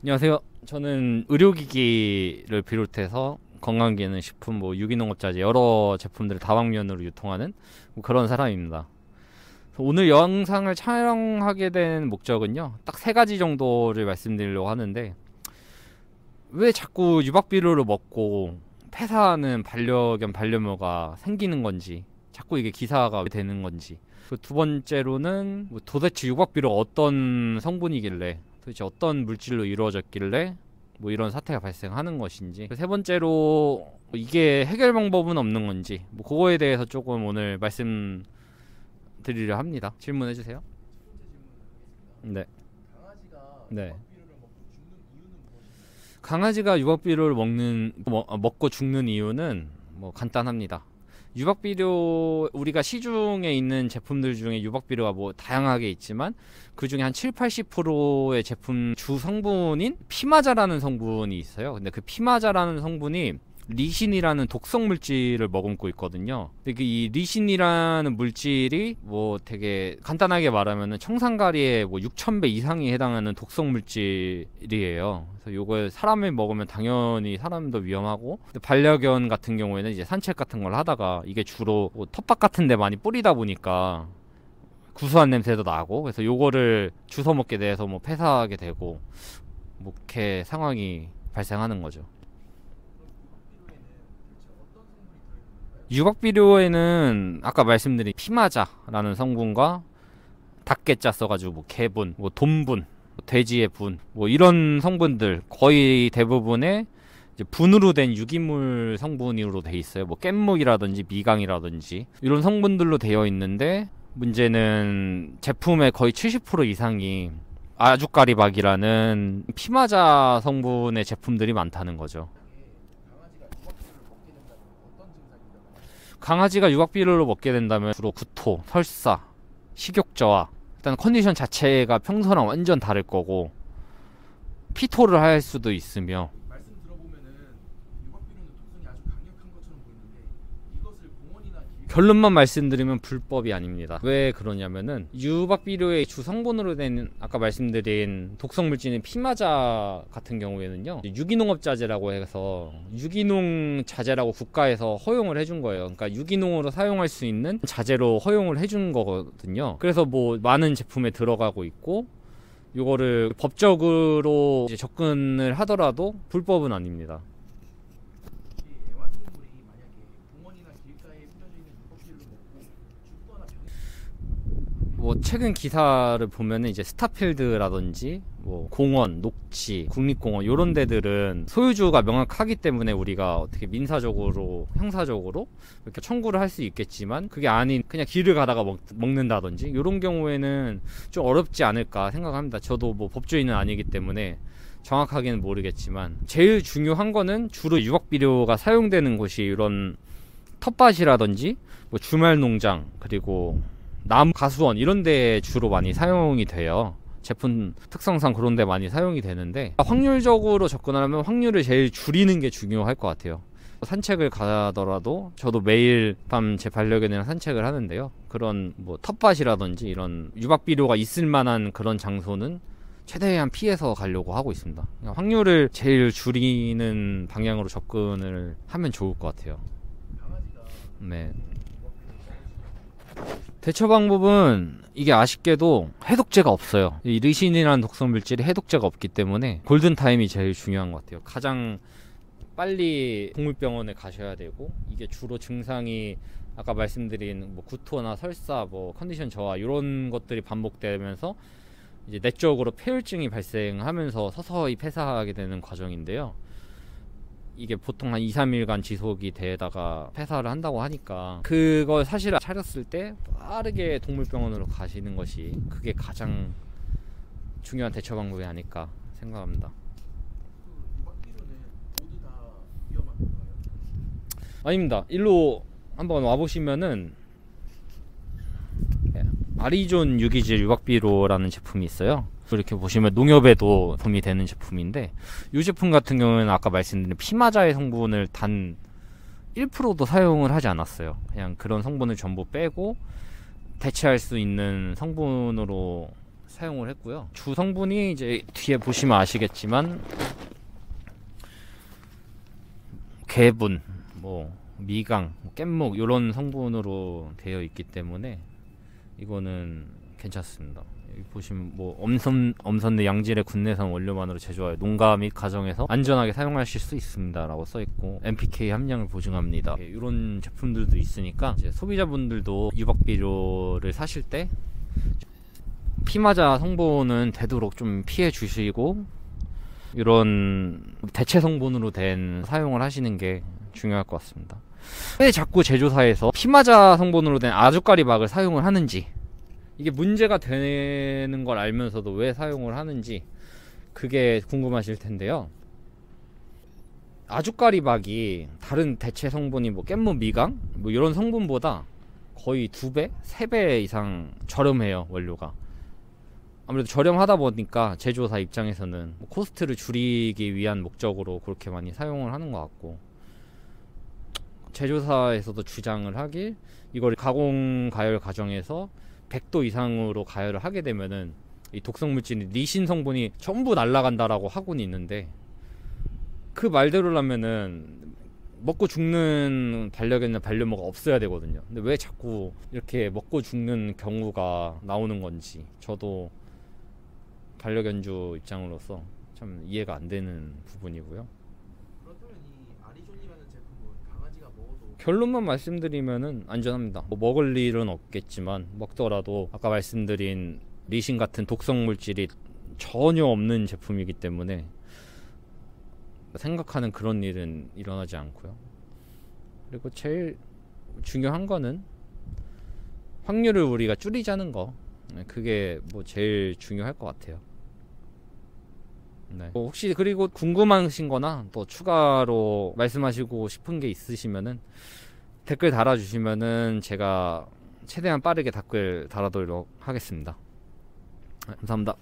안녕하세요. 저는 의료기기를 비롯해서 건강기능, 식품, 유기농업자재 여러 제품들을 다방면으로 유통하는 그런 사람입니다. 오늘 영상을 촬영하게 된 목적은요, 딱 세 가지 정도를 말씀드리려고 하는데, 왜 자꾸 유박비료를 먹고 폐사하는 반려견, 반려묘가 생기는 건지, 자꾸 이게 기사가 왜 되는 건지, 그 두 번째로는 도대체 유박비료가 어떤 성분이길래, 도대체 어떤 물질로 이루어졌길래 이런 사태가 발생하는 것인지, 세 번째로 이게 해결 방법은 없는 건지, 그거에 대해서 조금 오늘 말씀드리려 합니다. 질문해 주세요. 네. 네. 강아지가 유박비료를 먹고 죽는 이유는 간단합니다. 유박비료, 우리가 시중에 있는 제품들 중에 유박비료가 다양하게 있지만 그 중에 한 7, 80%의 제품 주 성분인 피마자라는 성분이 있어요. 근데 그 피마자라는 성분이 리신이라는 독성 물질을 머금고 있거든요. 근데 이 리신이라는 물질이 되게 간단하게 말하면은 청산가리의 6,000배 이상이 해당하는 독성 물질이에요. 그래서 요걸 사람이 먹으면 당연히 사람도 위험하고, 반려견 같은 경우에는 이제 산책 같은 걸 하다가 이게 주로 텃밭 같은 데 많이 뿌리다 보니까 구수한 냄새도 나고, 그래서 요거를 주워 먹게 돼서 폐사하게 되고 이렇게 상황이 발생하는 거죠. 유박비료에는 아까 말씀드린 피마자라는 성분과 닭개자 써가지고 개분, 돈분, 돼지의 분, 이런 성분들 거의 대부분의 이제 분으로 된 유기물 성분으로 돼 있어요. 깻묵이라든지 미강이라든지 이런 성분들로 되어 있는데, 문제는 제품의 거의 70% 이상이 아주까리박이라는 피마자 성분의 제품들이 많다는 거죠. 강아지가 유박비료를 먹게 된다면 주로 구토, 설사, 식욕저하, 일단 컨디션 자체가 평소랑 완전 다를 거고, 피토를 할 수도 있으며. 말씀 들어보면은 유박비료는 독성이 아주 강력한 것처럼 보이는데 이것을 공원이나 결론만 말씀드리면 불법이 아닙니다. 왜 그러냐면은 유박비료의 주 성분으로 된 아까 말씀드린 독성 물질인 피마자 같은 경우에는요, 유기농업 자재라고 해서 유기농 자재라고 국가에서 허용을 해준 거예요. 그러니까 유기농으로 사용할 수 있는 자재로 허용을 해준 거거든요. 그래서 많은 제품에 들어가고 있고, 이거를 법적으로 이제 접근을 하더라도 불법은 아닙니다. 애완동물이 만약에 공원이나 길가에 뿌려져 있는 유박비료를 먹고 죽거나 최근 기사를 보면은 이제 스타필드라든지 공원, 녹지, 국립공원 이런 데들은 소유주가 명확하기 때문에 우리가 어떻게 민사적으로, 형사적으로 이렇게 청구를 할 수 있겠지만, 그게 아닌 그냥 길을 가다가 먹는다든지 이런 경우에는 좀 어렵지 않을까 생각합니다. 저도 법조인은 아니기 때문에 정확하게는 모르겠지만, 제일 중요한 거는 주로 유박비료가 사용되는 곳이 이런 텃밭이라든지 주말 농장, 그리고 나무 가수원 이런 데 주로 많이 사용이 돼요. 제품 특성상 그런 데 많이 사용이 되는데, 확률적으로 접근하려면 확률을 제일 줄이는 게 중요할 것 같아요. 산책을 가더라도 저도 매일 밤 제 반려견이랑 산책을 하는데요, 그런 텃밭이라든지 이런 유박비료가 있을 만한 그런 장소는 최대한 피해서 가려고 하고 있습니다. 확률을 제일 줄이는 방향으로 접근을 하면 좋을 것 같아요. 네. 대처 방법은 이게 아쉽게도 해독제가 없어요. 이 르신이라는 독성 물질이 해독제가 없기 때문에 골든타임이 제일 중요한 것 같아요. 가장 빨리 동물병원에 가셔야 되고, 이게 주로 증상이 아까 말씀드린 구토나 설사, 컨디션 저하 이런 것들이 반복되면서 이제 내적으로 폐혈증이 발생하면서 서서히 폐사하게 되는 과정인데요. 이게 보통 한 2, 3일간 지속이 되다가 폐사를 한다고 하니까, 그걸 사실 차렸을 때 빠르게 동물병원으로 가시는 것이 그게 가장 중요한 대처 방법이 아닐까 생각합니다. 유박비료는 모두 다 위험한 건가요? 아닙니다. 일로 한번 와보시면은 아리존 유기질 유박비료라는 제품이 있어요. 이렇게 보시면 농협에도 도움이 되는 제품인데, 이 제품 같은 경우에는 아까 말씀드린 피마자의 성분을 단 1%도 사용을 하지 않았어요. 그냥 그런 성분을 전부 빼고 대체할 수 있는 성분으로 사용을 했고요. 주 성분이 이제 뒤에 보시면 아시겠지만 개분, 뭐 미강, 깻목 이런 성분으로 되어 있기 때문에 이거는 괜찮습니다. 여기 보시면 뭐 엄선내 양질의 국내산 원료만으로 제조하여 농가 및 가정에서 안전하게 사용하실 수 있습니다 라고 써있고 NPK 함량을 보증합니다. 이런 제품들도 있으니까 이제 소비자분들도 유박비료를 사실 때 피마자 성분은 되도록 좀 피해 주시고 이런 대체 성분으로 된 사용을 하시는 게 중요할 것 같습니다. 왜 자꾸 제조사에서 피마자 성분으로 된 아주까리박을 사용을 하는지, 이게 문제가 되는 걸 알면서도 왜 사용을 하는지 그게 궁금하실 텐데요. 아주까리박이 다른 대체 성분이 뭐 깻무 미강 뭐 이런 성분보다 거의 2배, 3배 이상 저렴해요. 원료가 아무래도 저렴하다 보니까 제조사 입장에서는 코스트를 줄이기 위한 목적으로 그렇게 많이 사용을 하는 것 같고, 제조사에서도 주장을 하길 이걸 가공 가열 과정에서 100도 이상으로 가열을 하게 되면은 이 독성물질이 리신 성분이 전부 날아간다라고 하고는 있는데, 그 말대로라면은 먹고 죽는 반려견이나 반려묘가 없어야 되거든요. 근데 왜 자꾸 이렇게 먹고 죽는 경우가 나오는 건지 저도 반려견주 입장으로서 참 이해가 안 되는 부분이고요. 그렇다면 이 아리존이라는 제품은 강아지가 먹어도 결론만 말씀드리면은 안전합니다. 뭐 먹을 일은 없겠지만 먹더라도 아까 말씀드린 리신 같은 독성 물질이 전혀 없는 제품이기 때문에 생각하는 그런 일은 일어나지 않고요. 그리고 제일 중요한 거는 확률을 우리가 줄이자는 거, 그게 뭐 제일 중요할 것 같아요. 네. 뭐 혹시 그리고 궁금하신 거나 또 추가로 말씀하시고 싶은 게 있으시면은 댓글 달아주시면은 제가 최대한 빠르게 댓글 달아도록 하겠습니다. 감사합니다.